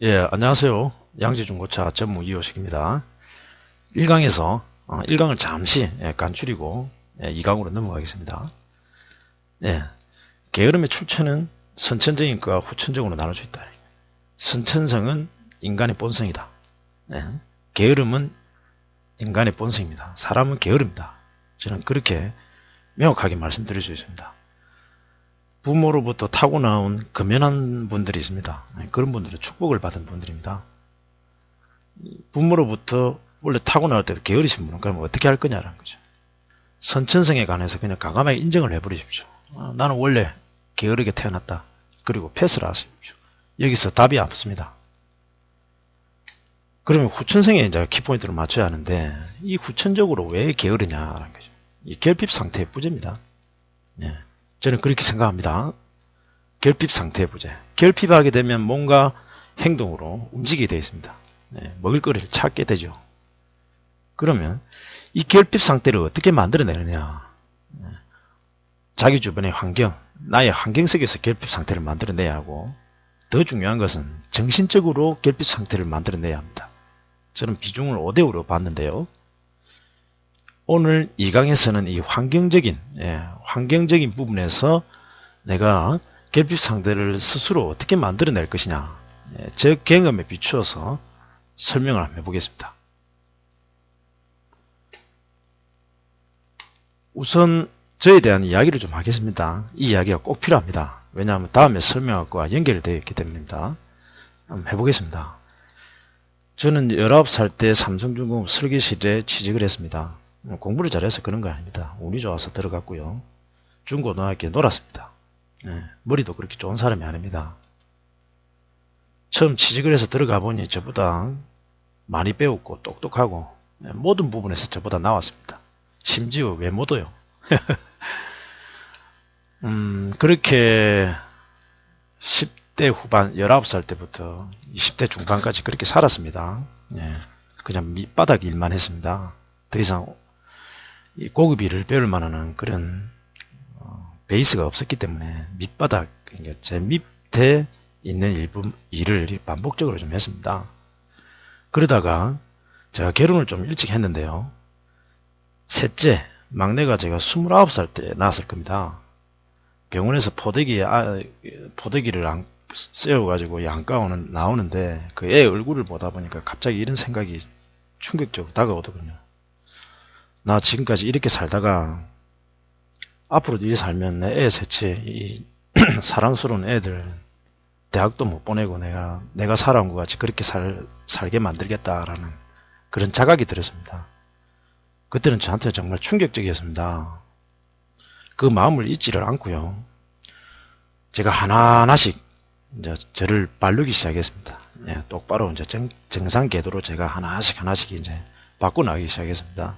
예, 안녕하세요. 양지중고차 전무 이호식입니다. 1강에서 1강을 잠시 간추리고 2강으로 넘어가겠습니다. 예, 게으름의 출처는 선천적인 것과 후천적으로 나눌 수 있다. 선천성은 인간의 본성이다. 예, 게으름은 인간의 본성입니다. 사람은 게으릅니다. 저는 그렇게 명확하게 말씀드릴 수 있습니다. 부모로부터 타고나온 금연한 분들이 있습니다. 그런 분들은 축복을 받은 분들입니다. 부모로부터 원래 타고날 때도 게으르신 분은 그럼 어떻게 할 거냐라는 거죠. 선천성에 관해서 그냥 과감하게 인정을 해버리십시오. 나는 원래 게으르게 태어났다. 그리고 패스를 하십시오. 여기서 답이 없습니다. 그러면 후천성에 이제 키포인트를 맞춰야 하는데 이 후천적으로 왜 게으르냐라는 거죠. 이 결핍 상태의 부재입니다. 예. 저는 그렇게 생각합니다. 결핍 상태의 부재. 결핍하게 되면 뭔가 행동으로 움직이게 되어 있습니다. 먹을 거리를 찾게 되죠. 그러면 이 결핍 상태를 어떻게 만들어내느냐. 자기 주변의 환경, 나의 환경 속에서 결핍 상태를 만들어내야 하고, 더 중요한 것은 정신적으로 결핍 상태를 만들어내야 합니다. 저는 비중을 5대5로 봤는데요. 오늘 이 강에서는 이 환경적인 부분에서 내가 결핍 상태를 스스로 어떻게 만들어낼 것이냐, 제 경험에 비추어서 설명을 한번 해보겠습니다. 우선 저에 대한 이야기를 좀 하겠습니다. 이 이야기가 꼭 필요합니다. 왜냐하면 다음에 설명할 거와 연결되어 있기 때문입니다. 한번 해보겠습니다. 저는 19살 때 삼성중공업 설계실에 취직을 했습니다. 공부를 잘해서 그런 거 아닙니다. 운이 좋아서 들어갔고요. 중고등학교에 놀았습니다. 머리도 그렇게 좋은 사람이 아닙니다. 처음 취직을 해서 들어가 보니 저보다 많이 배웠고 똑똑하고 모든 부분에서 저보다 나왔습니다. 심지어 외모도요. 그렇게 10대 후반 19살 때부터 20대 중반까지 그렇게 살았습니다. 그냥 밑바닥 일만 했습니다. 더 이상 이 고급 일을 배울 만한 그런 베이스가 없었기 때문에 밑바닥, 그러니까 제 밑에 있는 일을 반복적으로 좀 했습니다. 그러다가 제가 결혼을 좀 일찍 했는데요. 셋째, 막내가 제가 29살 때 낳았을 겁니다. 병원에서 포대기를 세워가지고 양가 나오는데 그 애 얼굴을 보다 보니까 갑자기 이런 생각이 충격적으로 다가오더군요. 나 지금까지 이렇게 살다가 앞으로도 이렇게 살면 내 애 셋째, 이 사랑스러운 애들 대학도 못 보내고 내가 살아온 것 같이 그렇게 살게 만들겠다라는 그런 자각이 들었습니다. 그때는 저한테 정말 충격적이었습니다. 그 마음을 잊지를 않고요. 제가 하나하나씩 이제 저를 바르기 시작했습니다. 똑바로 이제 정상 궤도로 제가 하나씩 이제 바꿔나가기 시작했습니다.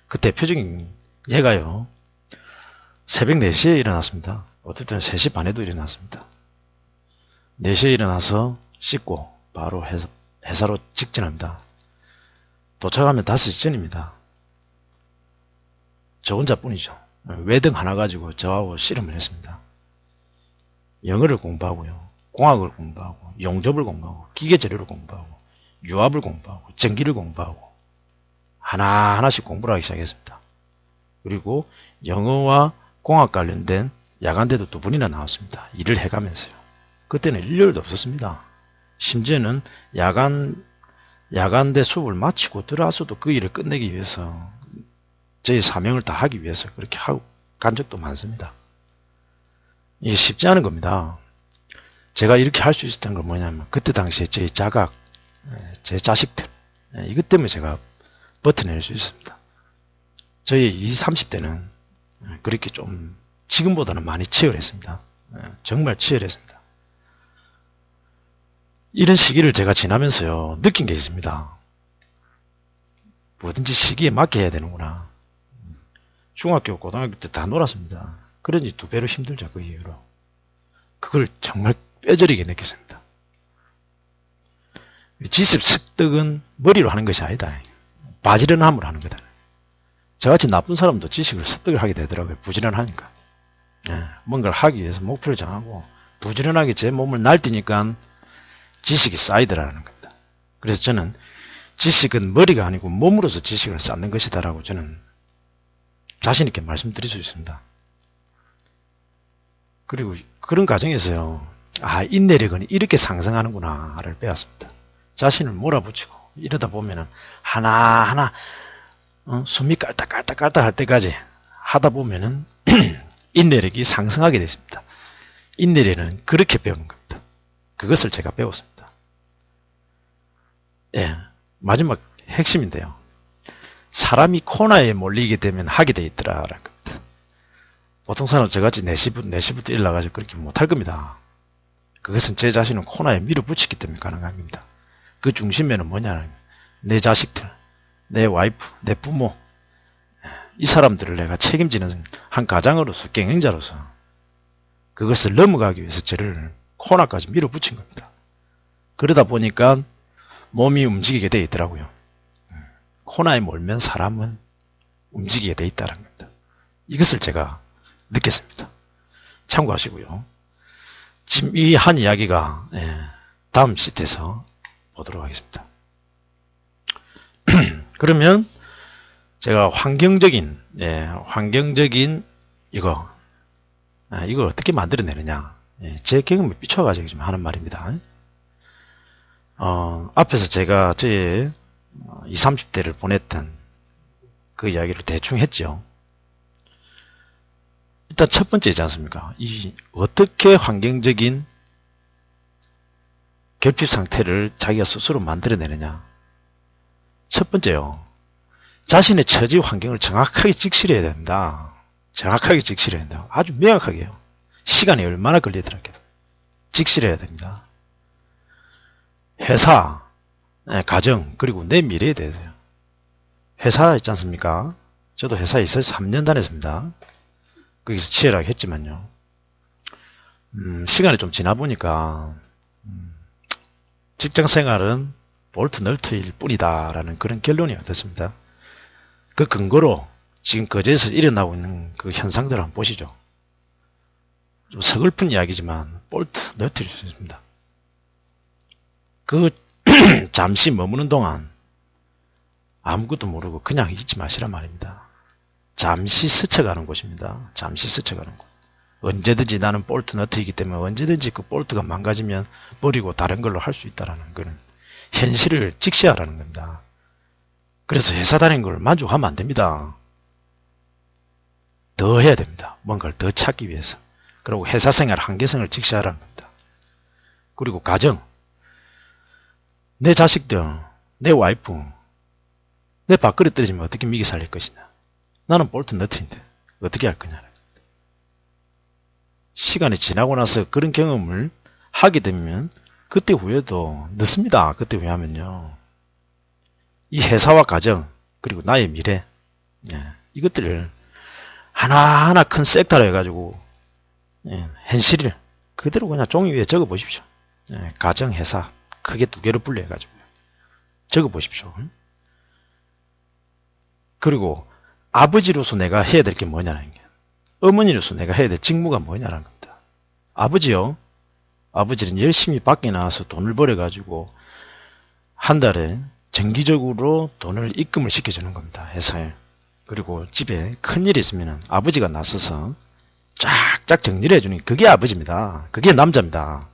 그 대표적인 예가요. 새벽 4시에 일어났습니다. 어떨 때는 3시 반에도 일어났습니다. 4시에 일어나서 씻고 바로 회사로 직진합니다. 도착하면 5시 전입니다. 저 혼자뿐이죠. 외등 하나 가지고 저하고 씨름을 했습니다. 영어를 공부하고요. 공학을 공부하고 용접을 공부하고 기계재료를 공부하고 유압을 공부하고 전기를 공부하고 하나하나씩 공부를 하기 시작했습니다. 그리고 영어와 공학 관련된 야간대도 2번이나 나왔습니다. 일을 해가면서요. 그때는 일요일도 없었습니다. 심지어는 야간대 수업을 마치고 들어와서도 그 일을 끝내기 위해서 저희 사명을 다 하기 위해서 그렇게 하고 간 적도 많습니다. 이게 쉽지 않은 겁니다. 제가 이렇게 할 수 있었던 건 뭐냐면 그때 당시에 저희 자각, 제 자식들, 이것 때문에 제가 버텨낼 수 있습니다. 저희 20, 30대는 그렇게 좀 지금보다는 많이 치열했습니다. 정말 치열했습니다. 이런 시기를 제가 지나면서요 느낀 게 있습니다. 뭐든지 시기에 맞게 해야 되는구나. 중학교, 고등학교 때 다 놀았습니다. 그러니 2배로 힘들죠. 그 이후로. 그걸 정말 뼈저리게 느꼈습니다. 지습 습득은 머리로 하는 것이 아니다. 바지런함으로 하는 거다. 저같이 나쁜 사람도 지식을 습득을 하게 되더라고요. 부지런하니까. 뭔가를 하기 위해서 목표를 정하고 부지런하게 제 몸을 날뛰니까 지식이 쌓이더라는 겁니다. 그래서 저는 지식은 머리가 아니고 몸으로서 지식을 쌓는 것이다 라고 저는 자신 있게 말씀드릴 수 있습니다. 그리고 그런 과정에서요, 인내력은 이렇게 상승하는구나를 배웠습니다. 자신을 몰아붙이고 이러다 보면은 하나하나 숨이 깔딱깔딱 할 때까지 하다 보면은 인내력이 상승하게 됐습니다. 인내력은 그렇게 배우는 겁니다. 그것을 제가 배웠습니다. 예, 마지막 핵심인데요. 사람이 코너에 몰리게 되면 하게 돼 있더라라는 겁니다. 보통 사람 저같이 4시부터 일어나가지고 그렇게 못할 겁니다. 그것은 제 자신을 코너에 밀어붙이기 때문에 가능한 겁니다. 그 중심에는 뭐냐면 내 자식들, 내 와이프, 내 부모, 이 사람들을 내가 책임지는 한 가장으로서, 경영자로서 그것을 넘어가기 위해서 저를 코너까지 밀어붙인 겁니다. 그러다 보니까 몸이 움직이게 돼 있더라고요. 코너에 몰면 사람은 움직이게 돼 있다는 겁니다. 이것을 제가 느꼈습니다. 참고하시고요. 지금 이 한 이야기가 다음 시트에서 보도록 하겠습니다. 그러면 제가 환경적인 이걸 어떻게 만들어내느냐, 제 경험에 비춰가지고 좀 하는 말입니다. 앞에서 제가 저의 20, 30대를 보냈던 그 이야기를 대충 했죠. 일단 첫 번째이지 않습니까? 어떻게 환경적인 결핍 상태를 자기가 스스로 만들어내느냐. 첫 번째요. 자신의 처지 환경을 정확하게 직시해야 됩니다. 정확하게 직시해야 된다. 아주 명확하게요. 시간이 얼마나 걸리더라도 직시해야 됩니다. 회사, 가정, 그리고 내 미래에 대해서요. 회사 있지 않습니까? 저도 회사에 있어서 3년 다녔습니다. 거기서 치열하게 했지만요. 시간이 좀 지나 보니까 직장생활은 볼트 널트일 뿐이다 라는 그런 결론이 얻었습니다. 그 근거로 지금 거제에서 일어나고 있는 그 현상들을 한번 보시죠. 좀 서글픈 이야기지만 볼트 널트일 수 있습니다. 그 잠시 머무는 동안 아무것도 모르고 그냥 잊지 마시란 말입니다. 잠시 스쳐가는 곳입니다. 잠시 스쳐가는 곳. 언제든지 나는 볼트 너트이기 때문에 언제든지 그 볼트가 망가지면 버리고 다른 걸로 할 수 있다는 그런 현실을 직시하라는 겁니다. 그래서 회사 다니는 걸 만족하면 안 됩니다. 더 해야 됩니다. 뭔가를 더 찾기 위해서. 그리고 회사 생활 한계성을 직시하라는 겁니다. 그리고 가정. 내 자식들, 내 와이프, 내 밥그릇 떨어지면 어떻게 미기 살릴 것이냐. 나는 볼트 너트인데 어떻게 할 거냐. 시간이 지나고 나서 그런 경험을 하게 되면 그때 후회도 늦습니다. 그때 후회하면요. 이 회사와 가정 그리고 나의 미래, 이것들을 하나하나 큰 섹터로 해가지고 현실을 그대로 그냥 종이 위에 적어 보십시오. 가정, 회사 크게 두 개로 분류해가지고 적어 보십시오. 그리고 아버지로서 내가 해야 될 게 뭐냐는 게, 어머니로서 내가 해야 될 직무가 뭐냐는 겁니다. 아버지요. 아버지는 열심히 밖에 나와서 돈을 벌어가지고 한 달에 정기적으로 돈을 입금을 시켜주는 겁니다. 회사에. 그리고 집에 큰일이 있으면 아버지가 나서서 쫙쫙 정리를 해주는 게 그게 아버지입니다. 그게 남자입니다.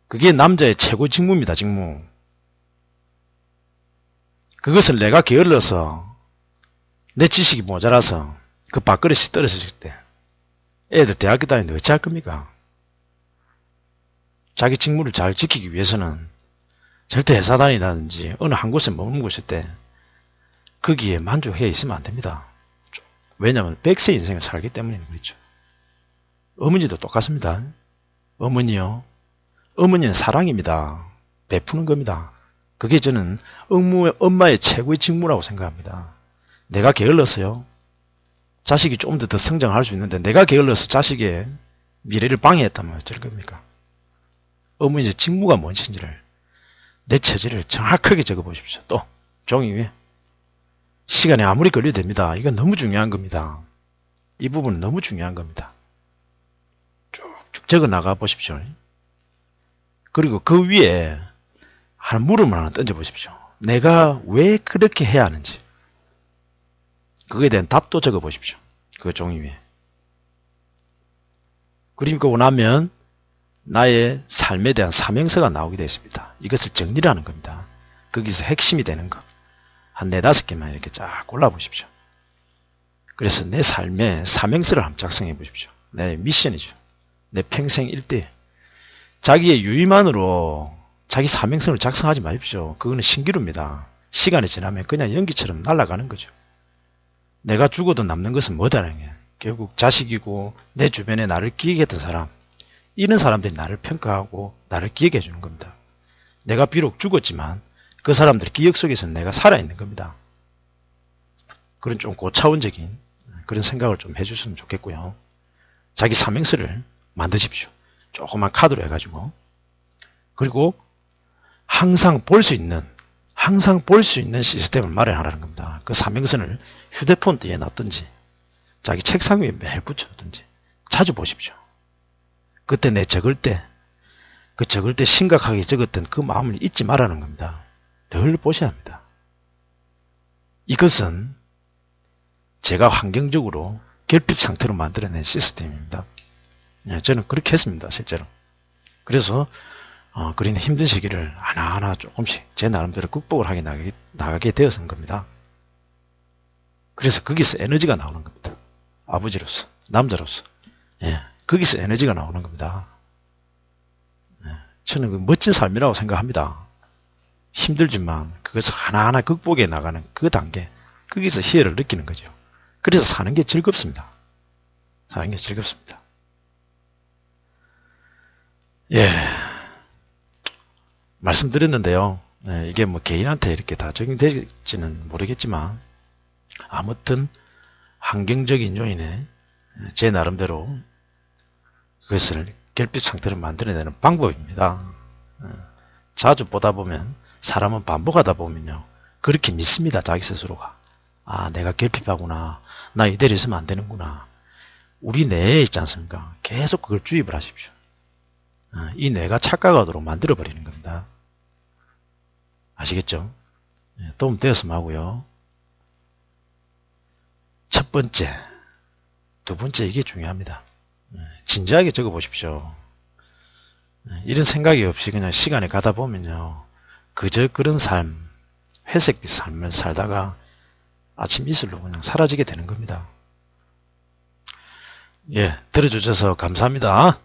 그게 남자의 최고 직무입니다. 직무. 그것을 내가 게을러서 내 지식이 모자라서 그 밥그릇이 떨어졌을 때 애들 대학교 다니는데 어찌 할 겁니까? 자기 직무를 잘 지키기 위해서는 절대 회사 다니라든지 어느 한 곳에 머무는 곳일 때 거기에 만족해 있으면 안 됩니다. 왜냐하면 100세 인생을 살기 때문에 그렇죠. 어머니도 똑같습니다. 어머니요. 어머니는 사랑입니다. 베푸는 겁니다. 그게 저는 엄마의 최고의 직무라고 생각합니다. 내가 게을러서요. 자식이 좀 더 성장할 수 있는데 내가 게을러서 자식의 미래를 방해했다면 어쩔 겁니까? 어머니의 직무가 뭔지를 내 처지를 정확하게 적어보십시오. 또 종이 위에. 시간이 아무리 걸려도 됩니다. 이건 너무 중요한 겁니다. 이 부분은 너무 중요한 겁니다. 쭉쭉 적어 나가 보십시오. 그리고 그 위에 한 물음을 하나 던져보십시오. 내가 왜 그렇게 해야 하는지. 그거에 대한 답도 적어보십시오. 그 종이 위에. 그리고 나면 나의 삶에 대한 사명서가 나오게 되어 있습니다. 이것을 정리를 하는 겁니다. 거기서 핵심이 되는 거. 한 4, 5개만 이렇게 쫙 골라보십시오. 그래서 내 삶의 사명서를 한번 작성해 보십시오. 내 미션이죠. 내 평생 일대. 자기의 유의만으로 자기 사명서를 작성하지 마십시오. 그거는 신기루입니다. 시간이 지나면 그냥 연기처럼 날아가는 거죠. 내가 죽어도 남는 것은 뭐다라는 게 결국 자식이고 내 주변에 나를 기억했던 사람, 이런 사람들이 나를 평가하고 나를 기억해 주는 겁니다. 내가 비록 죽었지만 그 사람들 기억 속에서는 내가 살아있는 겁니다. 그런 좀 고차원적인 그런 생각을 좀 해주셨으면 좋겠고요. 자기 사명서를 만드십시오. 조그만 카드로 해가지고. 그리고 항상 볼 수 있는 시스템을 마련하라는 겁니다. 그 사명선을 휴대폰 뒤에 놨든지 자기 책상 위에 매일 붙여놓든지 자주 보십시오. 그때 내 적을 때 심각하게 적었던 그 마음을 잊지 말라는 겁니다. 늘 보셔야 합니다. 이것은 제가 환경적으로 결핍 상태로 만들어낸 시스템입니다. 저는 그렇게 했습니다. 실제로. 그래서 그런 힘든 시기를 하나하나 조금씩 제 나름대로 극복을 하게 나가게 되었던 겁니다. 그래서 거기서 에너지가 나오는 겁니다. 아버지로서, 남자로서. 거기서 에너지가 나오는 겁니다. 저는 그 멋진 삶이라고 생각합니다. 힘들지만 그것을 하나하나 극복해 나가는 그 단계, 거기서 희열을 느끼는 거죠. 그래서 사는 게 즐겁습니다. 사는 게 즐겁습니다. 말씀드렸는데요. 이게 뭐 개인한테 이렇게 다 적용될지는 모르겠지만 아무튼 환경적인 요인에 제 나름대로 그것을 결핍 상태를 만들어내는 방법입니다. 자주 보다 보면 사람은 반복하다 보면요. 그렇게 믿습니다. 자기 스스로가. 아, 내가 결핍하구나. 나 이대로 있으면 안 되는구나. 우리 뇌에 있지 않습니까? 계속 그걸 주입을 하십시오. 이 뇌가 착각하도록 만들어버리는 겁니다. 아시겠죠? 도움 되었으면 하고요. 첫 번째, 두 번째 이게 중요합니다. 진지하게 적어보십시오. 이런 생각이 없이 그냥 시간에 가다 보면요. 그저 그런 삶, 회색빛 삶을 살다가 아침 이슬로 그냥 사라지게 되는 겁니다. 들어주셔서 감사합니다.